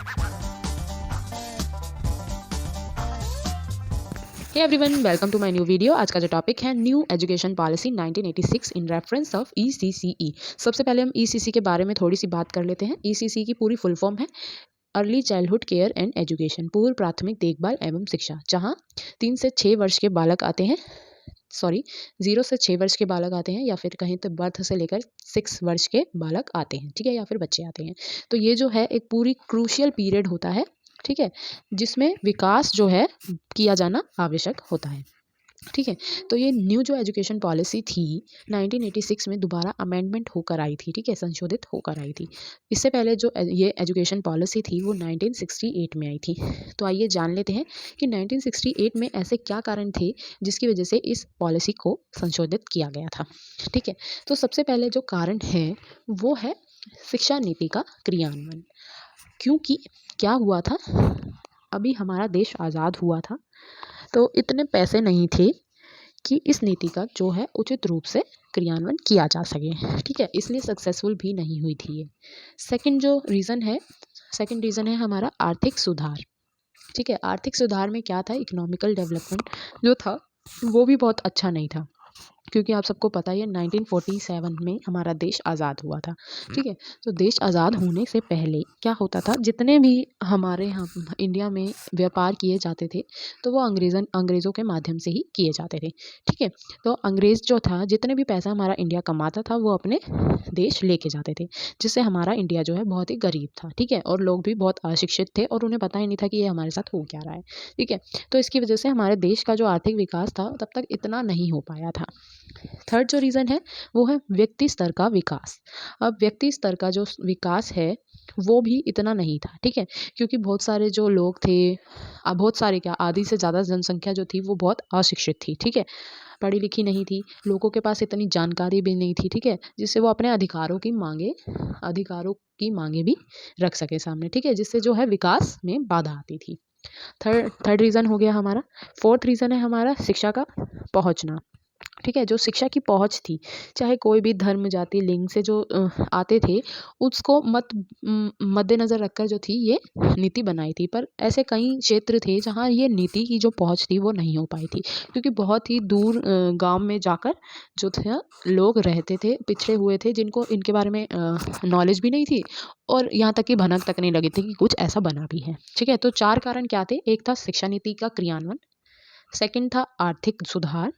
Hey everyone, welcome to my new video. आज का जो टॉपिक है new education policy 1986 in reference of ECCE. सबसे पहले हम ईसीसी के बारे में थोड़ी सी बात कर लेते हैं। ईसीसी की पूरी फुल फॉर्म है early childhood care and education, पूर्व प्राथमिक देखभाल एवं शिक्षा, जहाँ 3 से 6 वर्ष के बालक आते हैं, 0 से 6 वर्ष के बालक आते हैं, या फिर कहीं तो बर्थ से लेकर 6 वर्ष के बालक आते हैं, ठीक है, या फिर बच्चे आते हैं। तो ये जो है एक पूरी क्रूशियल पीरियड होता है, ठीक है, जिसमें विकास जो है किया जाना आवश्यक होता है, ठीक है। तो ये न्यू जो एजुकेशन पॉलिसी थी 1986 में दोबारा अमेंडमेंट होकर आई थी, ठीक है, संशोधित होकर आई थी। इससे पहले जो ये एजुकेशन पॉलिसी थी वो 1968 में आई थी। तो आइए जान लेते हैं कि 1968 में ऐसे क्या कारण थे जिसकी वजह से इस पॉलिसी को संशोधित किया गया था, ठीक है। तो सबसे पहले जो कारण है वो है शिक्षा नीति का क्रियान्वयन। क्योंकि क्या हुआ था, अभी हमारा देश आज़ाद हुआ था, तो इतने पैसे नहीं थे कि इस नीति का जो है उचित रूप से क्रियान्वयन किया जा सके, ठीक है, इसलिए सक्सेसफुल भी नहीं हुई थी ये। सेकंड रीज़न है हमारा आर्थिक सुधार, ठीक है। आर्थिक सुधार में क्या था, इकोनॉमिकल डेवलपमेंट जो था वो भी बहुत अच्छा नहीं था, क्योंकि आप सबको पता ही है 1947 में हमारा देश आज़ाद हुआ था, ठीक है। तो देश आज़ाद होने से पहले क्या होता था, जितने भी हमारे यहाँ इंडिया में व्यापार किए जाते थे तो वो अंग्रेज़ों के माध्यम से ही किए जाते थे, ठीक है। तो अंग्रेज़ जो था, जितने भी पैसा हमारा इंडिया कमाता था वो अपने देश लेके जाते थे, जिससे हमारा इंडिया जो है बहुत ही गरीब था, ठीक है, और लोग भी बहुत अशिक्षित थे और उन्हें पता ही नहीं था कि ये हमारे साथ हो क्या रहा है, ठीक है। तो इसकी वजह से हमारे देश का जो आर्थिक विकास था तब तक इतना नहीं हो पाया था। थर्ड जो रीज़न है वो है व्यक्ति स्तर का विकास। अब व्यक्ति स्तर का जो विकास है वो भी इतना नहीं था, ठीक है, क्योंकि बहुत सारे जो लोग थे, बहुत सारे क्या, आधी से ज़्यादा जनसंख्या जो थी वो बहुत अशिक्षित थी, ठीक है, पढ़ी लिखी नहीं थी, लोगों के पास इतनी जानकारी भी नहीं थी, ठीक है, जिससे वो अपने अधिकारों की मांगे भी रख सके सामने, ठीक है, जिससे जो है विकास में बाधा आती थी। थर्ड रीज़न हो गया हमारा। फोर्थ रीज़न है हमारा शिक्षा का पहुंचना, ठीक है। जो शिक्षा की पहुंच थी, चाहे कोई भी धर्म जाति लिंग से जो आते थे, उसको मद्देनज़र रखकर जो थी ये नीति बनाई थी। पर ऐसे कई क्षेत्र थे जहाँ ये नीति की जो पहुंच थी वो नहीं हो पाई थी, क्योंकि बहुत ही दूर गांव में जाकर जो थे लोग रहते थे, पिछड़े हुए थे, जिनको इनके बारे में नॉलेज भी नहीं थी, और यहाँ तक कि भनक तक नहीं लगी थी कि कुछ ऐसा बना भी है, ठीक है। तो 4 कारण क्या थे, एक था शिक्षा नीति का क्रियान्वयन, सेकंड था आर्थिक सुधार,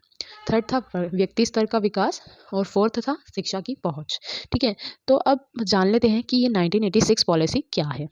थर्ड था व्यक्ति स्तर का विकास, और फोर्थ था शिक्षा की पहुंच, ठीक है। तो अब जान लेते हैं कि ये 1986 पॉलिसी क्या है।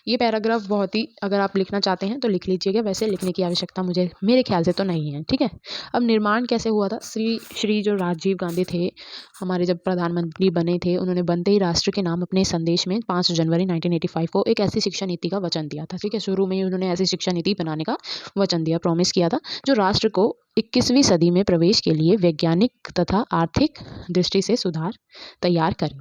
ये पैराग्राफ बहुत ही, अगर आप लिखना चाहते हैं तो लिख लीजिएगा, वैसे लिखने की आवश्यकता मुझे मेरे ख्याल से तो नहीं है, ठीक है। अब निर्माण कैसे हुआ था, श्री जो राजीव गांधी थे, हमारे जब प्रधानमंत्री बने थे, उन्होंने बनते ही राष्ट्र के नाम अपने संदेश में 5 जनवरी 1985 को एक ऐसी शिक्षा नीति का वचन दिया था, ठीक है। शुरू में ही उन्होंने ऐसी शिक्षा नीति बनाने का वचन दिया, प्रॉमिस किया था, जो राष्ट्र को 21वीं सदी में प्रवेश के लिए वैज्ञानिक तथा आर्थिक दृष्टि से सुधार तैयार करें,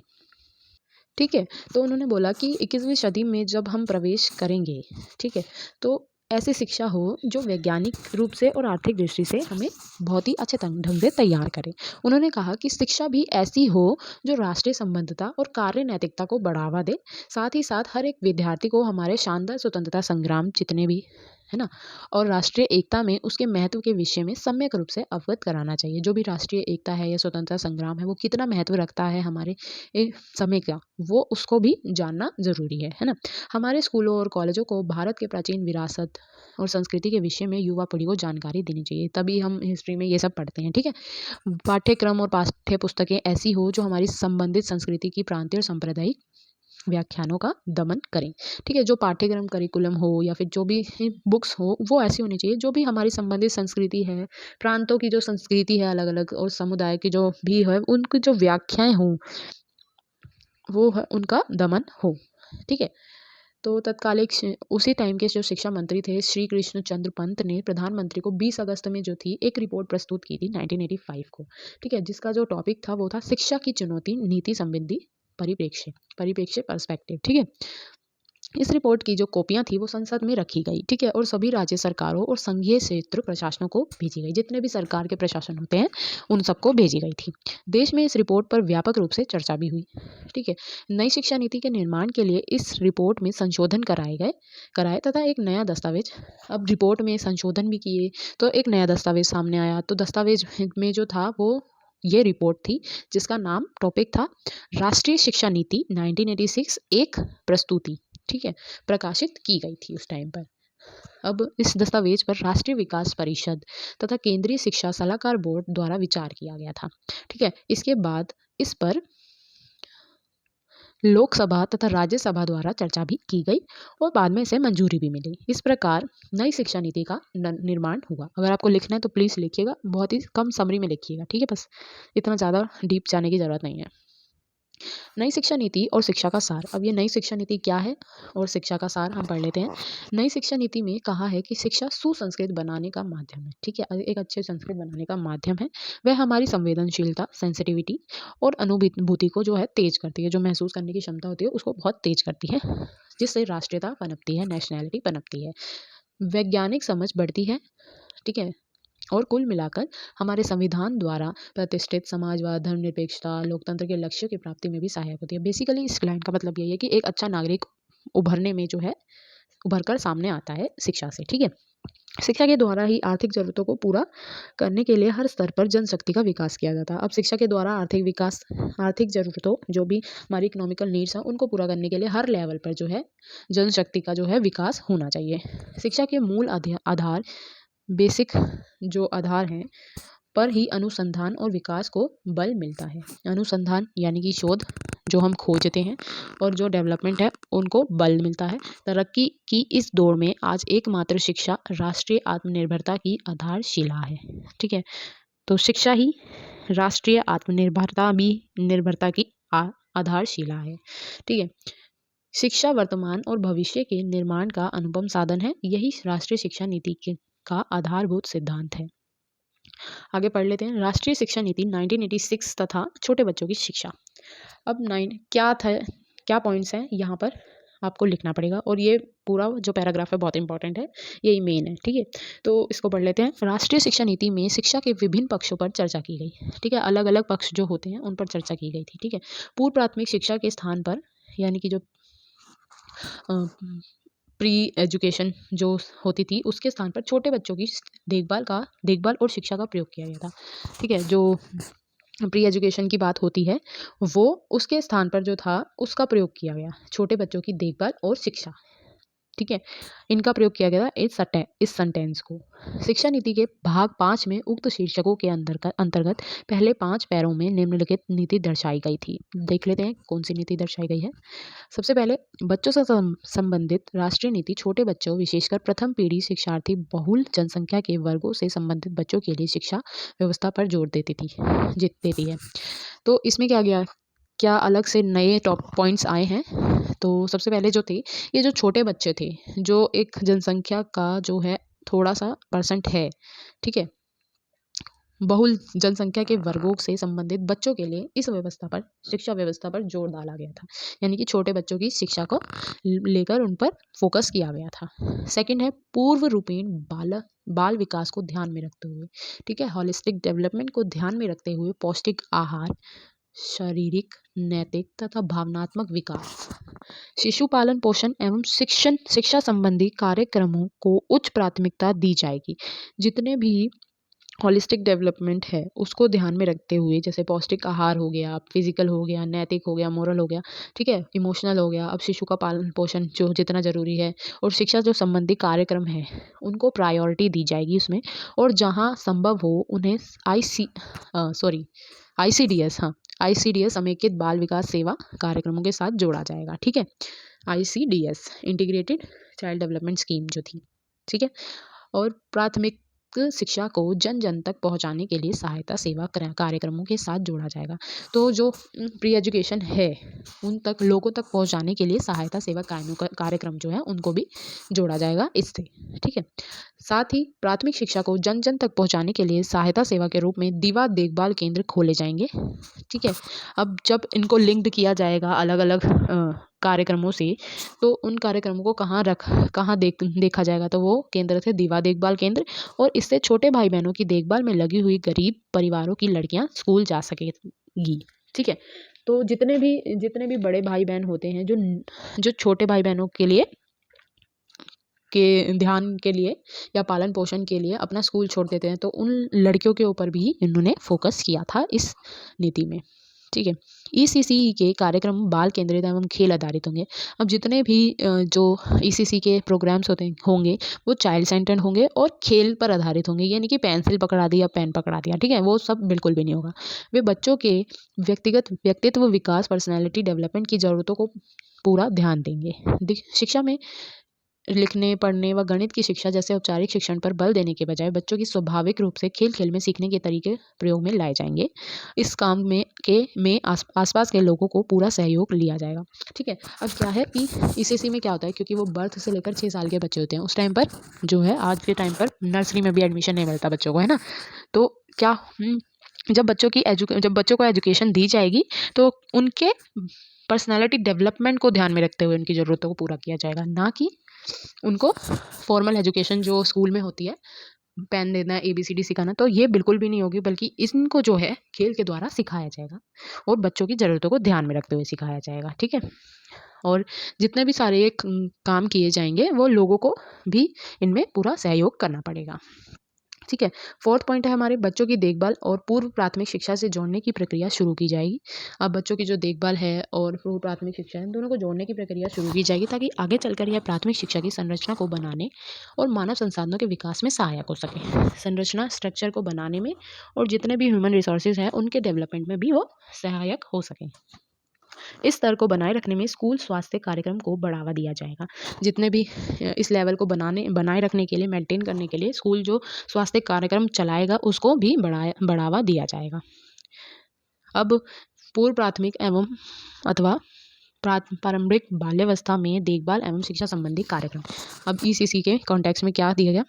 ठीक है। तो उन्होंने बोला कि 21वीं सदी में जब हम प्रवेश करेंगे, ठीक है, तो ऐसी शिक्षा हो जो वैज्ञानिक रूप से और आर्थिक दृष्टि से हमें बहुत ही अच्छे ढंग से तैयार करे। उन्होंने कहा कि शिक्षा भी ऐसी हो जो राष्ट्रीय संबंधता और कार्य नैतिकता को बढ़ावा दे, साथ ही साथ हर एक विद्यार्थी को हमारे शानदार स्वतंत्रता संग्राम जितने भी है ना, और राष्ट्रीय एकता में उसके महत्व के विषय में सम्यक रूप से अवगत कराना चाहिए। जो भी राष्ट्रीय एकता है या स्वतंत्रता संग्राम है वो कितना महत्व रखता है हमारे समय का, वो उसको भी जानना ज़रूरी है ना। हमारे स्कूलों और कॉलेजों को भारत के प्राचीन विरासत और संस्कृति के विषय में युवा पीढ़ी को जानकारी देनी चाहिए, तभी हम हिस्ट्री में ये सब पढ़ते हैं, ठीक है। पाठ्यक्रम और पाठ्य पुस्तकें ऐसी हो जो हमारी संबंधित संस्कृति की प्रांतीय और सांप्रदायिक व्याख्यानों का दमन करें, ठीक है। जो पाठ्यक्रम करिकुलम हो या फिर जो भी बुक्स हो वो ऐसी होनी चाहिए जो भी हमारी संबंधित संस्कृति है, प्रांतों की जो संस्कृति है अलग अलग, और समुदाय की जो भी है उनकी जो व्याख्याएं हों वो है उनका दमन हो, ठीक है। तो तत्कालिक उसी टाइम के जो शिक्षा मंत्री थे श्री कृष्ण चंद्र पंत ने प्रधानमंत्री को 20 अगस्त में जो थी एक रिपोर्ट प्रस्तुत की थी 1985 को, ठीक है, जिसका जो टॉपिक था वो था शिक्षा की चुनौती नीति संबंधी परिप्रेक्ष्य पर्सपेक्टिव, ठीक है। इस रिपोर्ट की जो कॉपियां थी वो संसद में रखी गई, ठीक है, और सभी राज्य सरकारों और संघीय क्षेत्र प्रशासनों को भेजी गई। जितने भी सरकार के प्रशासन होते हैं उन सबको भेजी गई थी। देश में इस रिपोर्ट पर व्यापक रूप से चर्चा भी हुई, ठीक है। नई शिक्षा नीति के निर्माण के लिए इस रिपोर्ट में संशोधन कराए तथा एक नया दस्तावेज, अब रिपोर्ट में संशोधन भी किए तो एक नया दस्तावेज सामने आया। तो दस्तावेज में जो था वो ये रिपोर्ट थी जिसका नाम टॉपिक था राष्ट्रीय शिक्षा नीति 1986 एक प्रस्तुति, ठीक है, प्रकाशित की गई थी उस टाइम पर। अब इस दस्तावेज पर राष्ट्रीय विकास परिषद तथा केंद्रीय शिक्षा सलाहकार बोर्ड द्वारा विचार किया गया था, ठीक है। इसके बाद इस पर लोकसभा तथा राज्यसभा द्वारा चर्चा भी की गई और बाद में इसे मंजूरी भी मिली। इस प्रकार नई शिक्षा नीति का निर्माण हुआ। अगर आपको लिखना है तो प्लीज़ लिखिएगा, बहुत ही कम समरी में लिखिएगा, ठीक है, बस इतना ज़्यादा डीप जाने की ज़रूरत नहीं है। नई शिक्षा नीति और शिक्षा का सार। अब ये नई शिक्षा नीति क्या है और शिक्षा का सार हम पढ़ लेते हैं। नई शिक्षा नीति में कहा है कि शिक्षा सुसंस्कृत बनाने का माध्यम है, ठीक है, एक अच्छे संस्कृत बनाने का माध्यम है। वह हमारी संवेदनशीलता, सेंसिटिविटी और अनुभूति को जो है तेज करती है, जो महसूस करने की क्षमता होती है उसको बहुत तेज करती है, जिससे राष्ट्रीयता पनपती है, नेशनैलिटी पनपती है, वैज्ञानिक समझ बढ़ती है, ठीक है, और कुल मिलाकर हमारे संविधान द्वारा प्रतिष्ठित समाजवाद, धर्मनिरपेक्षता, लोकतंत्र के लक्ष्यों की प्राप्ति में भी सहायक होती है। बेसिकली इस लाइन का मतलब यही है कि एक अच्छा नागरिक उभरने में जो है उभर कर सामने आता है शिक्षा से, ठीक है। शिक्षा के द्वारा ही आर्थिक जरूरतों को पूरा करने के लिए हर स्तर पर जनशक्ति का विकास किया जाता है। अब शिक्षा के द्वारा आर्थिक जरूरतों, जो भी हमारी इकोनॉमिकल नीड्स हैं, उनको पूरा करने के लिए हर लेवल पर जो है जनशक्ति का जो है विकास होना चाहिए। शिक्षा के मूल आधार, बेसिक जो आधार हैं पर ही अनुसंधान और विकास को बल मिलता है। अनुसंधान यानी कि शोध, जो हम खोजते हैं, और जो डेवलपमेंट है उनको बल मिलता है। तरक्की की इस दौड़ में आज एकमात्र शिक्षा राष्ट्रीय आत्मनिर्भरता की आधारशिला है, ठीक है। तो शिक्षा ही राष्ट्रीय निर्भरता की आधारशिला है, ठीक है। शिक्षा वर्तमान और भविष्य के निर्माण का अनुपम साधन है। यही राष्ट्रीय शिक्षा नीति का आधारभूत सिद्धांत है। आगे पढ़ लेते हैं राष्ट्रीय शिक्षा नीति 1986 तथा छोटे बच्चों की शिक्षा। अब क्या पॉइंट्स हैं यहाँ पर आपको लिखना पड़ेगा, और ये पूरा जो पैराग्राफ है बहुत इंपॉर्टेंट है, यही मेन है, ठीक है। तो इसको पढ़ लेते हैं। राष्ट्रीय शिक्षा नीति में शिक्षा के विभिन्न पक्षों पर चर्चा की गई, ठीक है, अलग अलग पक्ष जो होते हैं उन पर चर्चा की गई थी, ठीक है। पूर्व प्राथमिक शिक्षा के स्थान पर, यानी कि जो प्री एजुकेशन जो होती थी उसके स्थान पर छोटे बच्चों की देखभाल और शिक्षा का प्रयोग किया गया था, ठीक है। जो प्री एजुकेशन की बात होती है वो उसके स्थान पर जो था उसका प्रयोग किया गया, छोटे बच्चों की देखभाल और शिक्षा, ठीक है, इनका प्रयोग किया गया था इस सेंटेंस को। शिक्षा नीति के भाग 5 में उक्त शीर्षकों के अंतर्गत पहले 5 पैरों में निम्नलिखित नीति दर्शाई गई थी। देख लेते हैं कौन सी नीति दर्शाई गई है। सबसे पहले, बच्चों से संबंधित राष्ट्रीय नीति छोटे बच्चों, विशेषकर प्रथम पीढ़ी शिक्षार्थी बहुल जनसंख्या के वर्गों से संबंधित बच्चों के लिए शिक्षा व्यवस्था पर जोर देती है। तो इसमें क्या अलग से नए टॉप पॉइंट्स आए हैं। तो सबसे पहले जो थे, ये जो छोटे बच्चे थे, जो एक जनसंख्या का जो है थोड़ा सा परसेंट है, ठीक है, बहुल जनसंख्या के वर्गों से संबंधित बच्चों के लिए इस शिक्षा व्यवस्था पर जोर डाला गया था, यानी कि छोटे बच्चों की शिक्षा को लेकर उन पर फोकस किया गया था। सेकंड है पूर्व रूपेण बाल विकास को ध्यान में रखते हुए, ठीक है, होलिस्टिक डेवलपमेंट को ध्यान में रखते हुए पौष्टिक आहार, शारीरिक, नैतिक तथा भावनात्मक विकास, शिशु पालन पोषण एवं शिक्षा संबंधी कार्यक्रमों को उच्च प्राथमिकता दी जाएगी। जितने भी होलिस्टिक डेवलपमेंट है उसको ध्यान में रखते हुए, जैसे पौष्टिक आहार हो गया, फिजिकल हो गया, नैतिक हो गया, मोरल हो गया, ठीक है, इमोशनल हो गया, अब शिशु का पालन पोषण जो जितना ज़रूरी है, और शिक्षा जो संबंधी कार्यक्रम है उनको प्रायोरिटी दी जाएगी उसमें, और जहाँ संभव हो उन्हें ICDS समेकित बाल विकास सेवा कार्यक्रमों के साथ जोड़ा जाएगा, ठीक है। ICDS integrated child development scheme जो थी, ठीक है, और प्राथमिक शिक्षा को जन जन तक पहुंचाने के लिए सहायता सेवा कार्यक्रमों के साथ जोड़ा जाएगा। तो जो प्री एजुकेशन है उन तक लोगों तक पहुंचाने के लिए सहायता सेवा कार्यक्रम जो है उनको भी जोड़ा जाएगा इससे, ठीक है। साथ ही प्राथमिक शिक्षा को जन जन तक पहुंचाने के लिए सहायता सेवा के रूप में दीवा देखभाल केंद्र खोले जाएंगे, ठीक है। अब जब इनको लिंक्ड किया जाएगा अलग अलग कार्यक्रमों से, तो उन कार्यक्रमों को कहाँ देखा जाएगा, तो वो केंद्र थे दीवा देखभाल केंद्र, और इससे छोटे भाई बहनों की देखभाल में लगी हुई गरीब परिवारों की लड़कियां स्कूल जा सकेगी। ठीक है, तो जितने भी बड़े भाई बहन होते हैं, जो छोटे भाई बहनों के ध्यान के लिए या पालन पोषण के लिए अपना स्कूल छोड़ देते हैं, तो उन लड़कियों के ऊपर भी इन्होंने फोकस किया था इस नीति में। ठीक है, ईसीसी के कार्यक्रम बाल केंद्रित एवं खेल आधारित होंगे। अब जितने भी जो ईसीसी के प्रोग्राम्स होंगे वो चाइल्ड सेंटर्ड होंगे और खेल पर आधारित होंगे, यानी कि पेंसिल पकड़ा दी या पेन पकड़ा दिया, ठीक है, वो सब बिल्कुल भी नहीं होगा। वे बच्चों के व्यक्तित्व विकास, पर्सनैलिटी डेवलपमेंट की ज़रूरतों को पूरा ध्यान देंगे। शिक्षा में लिखने, पढ़ने व गणित की शिक्षा जैसे औपचारिक शिक्षण पर बल देने के बजाय बच्चों की स्वाभाविक रूप से खेल-खेल में सीखने के तरीके प्रयोग में लाए जाएँगे। इस काम में आस-पास के लोगों को पूरा सहयोग लिया जाएगा। ठीक है, अब क्या है कि ईसीसी में क्या होता है, क्योंकि वो बर्थ से लेकर 6 साल के बच्चे होते हैं, उस टाइम पर जो है, आज के टाइम पर नर्सरी में भी एडमिशन नहीं मिलता बच्चों को, है ना? तो क्या जब बच्चों को एजुकेशन दी जाएगी, तो उनके पर्सनैलिटी डेवलपमेंट को ध्यान में रखते हुए उनकी ज़रूरतों को पूरा किया जाएगा, ना कि उनको फॉर्मल एजुकेशन जो स्कूल में होती है, पेन देना, एबीसीडी सिखाना, तो ये बिल्कुल भी नहीं होगी, बल्कि इनको जो है खेल के द्वारा सिखाया जाएगा और बच्चों की ज़रूरतों को ध्यान में रखते हुए सिखाया जाएगा। ठीक है, और जितने भी सारे ये काम किए जाएंगे, वो लोगों को भी इनमें पूरा सहयोग करना पड़ेगा। ठीक है, 4th पॉइंट है हमारे, बच्चों की देखभाल और पूर्व प्राथमिक शिक्षा से जोड़ने की प्रक्रिया शुरू की जाएगी। अब बच्चों की जो देखभाल है और पूर्व प्राथमिक शिक्षा है, इन दोनों को जोड़ने की प्रक्रिया शुरू की जाएगी, ताकि आगे चलकर यह प्राथमिक शिक्षा की संरचना को बनाने और मानव संसाधनों के विकास में सहायक हो सके। संरचना स्ट्रक्चर को बनाने में और जितने भी ह्यूमन रिसोर्सेज हैं उनके डेवलपमेंट में भी वो सहायक हो सके। इस स्तर को बनाए रखने में स्कूल स्वास्थ्य कार्यक्रम को बढ़ावा दिया जाएगा। जितने भी इस लेवल को बनाए रखने के लिए, मेंटेन करने के लिए स्कूल जो स्वास्थ्य कार्यक्रम चलाएगा, उसको भी बढ़ावा दिया जाएगा। अब पूर्व प्राथमिक एवं अथवा प्रारंभिक बाल्यावस्था में देखभाल एवं शिक्षा संबंधी कार्यक्रम। अब ईसीसी के कॉन्टेक्स्ट में क्या दिया गया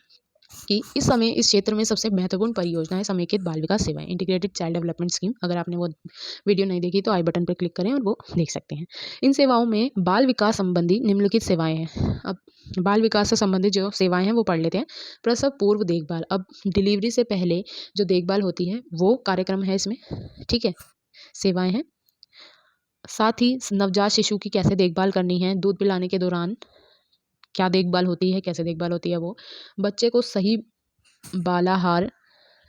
कि इस समय इस क्षेत्र में सबसे महत्वपूर्ण परियोजना है समेकित बाल विकास सेवाएं, इंटीग्रेटेड चाइल्ड डेवलपमेंट स्कीम। अगर आपने वो वीडियो नहीं देखी तो आई बटन पर क्लिक करें और वो देख सकते हैं। इन सेवाओं में बाल विकास संबंधी निम्नलिखित सेवाएं हैं। अब बाल विकास से संबंधित जो सेवाएं हैं वो पढ़ लेते हैं। प्रसव पूर्व देखभाल, अब डिलीवरी से पहले जो देखभाल होती है वो कार्यक्रम है इसमें। ठीक है, सेवाएं हैं। साथ ही नवजात शिशु की कैसे देखभाल करनी है, दूध पिलाने के दौरान क्या देखभाल होती है, कैसे देखभाल होती है, वो बच्चे को सही बालाहार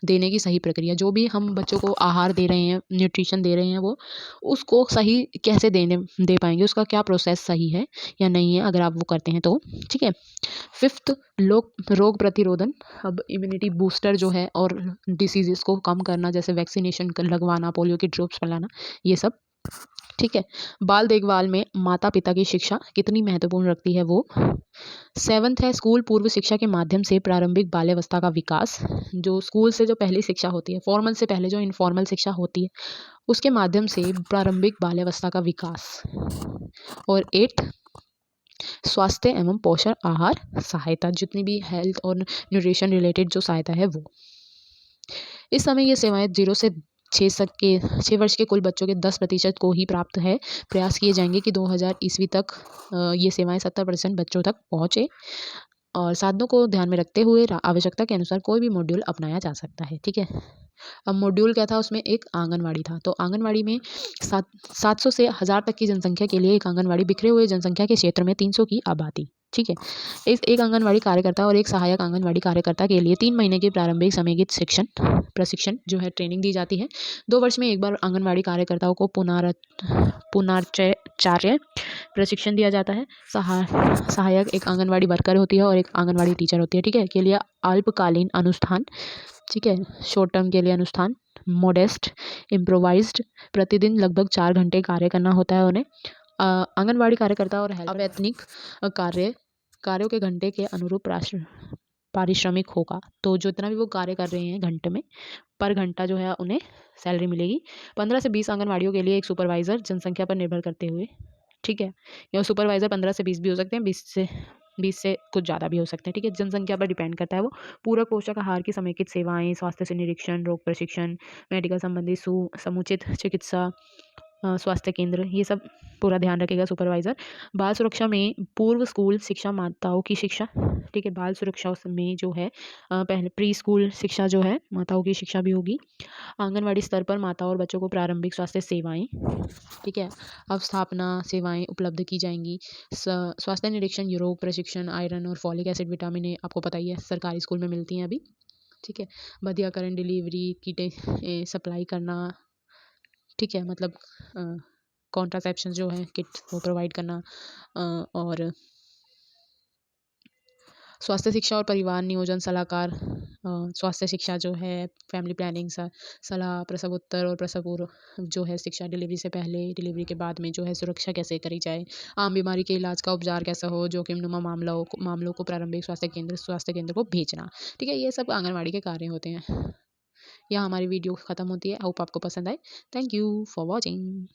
देने की सही प्रक्रिया, जो भी हम बच्चों को आहार दे रहे हैं, न्यूट्रिशन दे रहे हैं, वो उसको सही कैसे दे पाएंगे, उसका क्या प्रोसेस सही है या नहीं है, अगर आप वो करते हैं तो। ठीक है, 5th रोग प्रतिरोधन, अब इम्यूनिटी बूस्टर जो है और डिसीजेस को कम करना, जैसे वैक्सीनेशन लगवाना, पोलियो की ड्रॉप्स पिलाना, ये सब। ठीक है, बाल देखभाल में माता पिता की शिक्षा कितनी महत्वपूर्ण रखती है वो। 7th है स्कूल पूर्व शिक्षा के माध्यम से प्रारंभिक बाल्यावस्था का विकास, जो स्कूल से जो पहली शिक्षा होती है, फॉर्मल से पहले जो इनफॉर्मल शिक्षा होती है, उसके माध्यम से प्रारंभिक बाल्यावस्था का विकास। और 8th स्वास्थ्य एवं पोषण आहार सहायता, जितनी भी हेल्थ और न्यूट्रिशन रिलेटेड जो सहायता है वो। इस समय ये सेवाएं 0 से 6 वर्ष के कुल बच्चों के 10% को ही प्राप्त है। प्रयास किए जाएंगे कि 2000 ईस्वी तक ये सेवाएं 70% बच्चों तक पहुँचे, और साधनों को ध्यान में रखते हुए आवश्यकता के अनुसार कोई भी मॉड्यूल अपनाया जा सकता है। ठीक है, अब मॉड्यूल क्या था, उसमें एक आंगनवाड़ी था, तो आंगनवाड़ी में 700 से 1000 तक की जनसंख्या के लिए एक आंगनवाड़ी, बिखरे हुए जनसंख्या के क्षेत्र में 300 की आबादी। ठीक है, एक आंगनवाड़ी कार्यकर्ता और एक सहायक आंगनवाड़ी कार्यकर्ता के लिए 3 महीने के प्रारंभिक समेकित प्रशिक्षण जो है ट्रेनिंग दी जाती है। 2 वर्ष में एक बार आंगनवाड़ी कार्यकर्ताओं को पुनर्चार्य प्रशिक्षण दिया जाता है। सहायक एक आंगनवाड़ी वर्कर होती है और एक आंगनवाड़ी टीचर होती है। ठीक है, के लिए अल्पकालीन अनुष्ठान, ठीक है, शॉर्ट टर्म के लिए अनुष्ठान, मोडेस्ट इम्प्रोवाइज्ड, प्रतिदिन लगभग 4 घंटे कार्य करना होता है उन्हें। आंगनवाड़ी कार्यकर्ता और अवैतनिक कार्यों के घंटे के अनुरूप पारिश्रमिक होगा, तो जितना भी वो कार्य कर रहे हैं घंटे में, पर घंटा जो है उन्हें सैलरी मिलेगी। 15 से 20 आंगनवाड़ियों के लिए एक सुपरवाइजर, जनसंख्या पर निर्भर करते हुए। ठीक है, या सुपरवाइजर 15 से 20 भी हो सकते हैं, 20 से कुछ ज़्यादा भी हो सकते हैं। ठीक है, जनसंख्या पर डिपेंड करता है वो। पूरक पोषक आहार की समेकित सेवाएं, स्वास्थ्य से निरीक्षण, रोग प्रशिक्षण, मेडिकल संबंधी समुचित चिकित्सा, स्वास्थ्य केंद्र, ये सब पूरा ध्यान रखेगा सुपरवाइज़र। बाल सुरक्षा में पूर्व स्कूल शिक्षा, माताओं की शिक्षा, ठीक है? बाल सुरक्षा में जो है पहले प्री स्कूल शिक्षा जो है, माताओं की शिक्षा भी होगी। आंगनवाड़ी स्तर पर माताओं और बच्चों को प्रारंभिक स्वास्थ्य सेवाएँ, ठीक है? अवस्थापना सेवाएँ उपलब्ध की जाएँगी। स्वास्थ्य निरीक्षण, योग प्रशिक्षण, आयरन और फॉलिक एसिड, विटामिन ए आपको पता ही है सरकारी स्कूल में मिलती हैं अभी, ठीक है? बधियाकरण, डिलीवरी किटें सप्लाई करना, ठीक है? मतलब कॉन्ट्रासेप्शन जो है किट वो प्रोवाइड करना, और स्वास्थ्य शिक्षा और परिवार नियोजन सलाहकार, स्वास्थ्य शिक्षा जो है फैमिली प्लानिंग सलाह, प्रसवोत्तर और प्रसव पूर्व जो है शिक्षा, डिलीवरी से पहले, डिलीवरी के बाद में जो है सुरक्षा कैसे करी जाए, आम बीमारी के इलाज का उपचार कैसा हो, जोखिमनुमा मामलों को प्रारंभिक स्वास्थ्य केंद्र को भेजना, ठीक है? ये सब आंगनवाड़ी के कार्य होते हैं। यहाँ हमारी वीडियो खत्म होती है। होप आपको पसंद आए। Thank you for watching.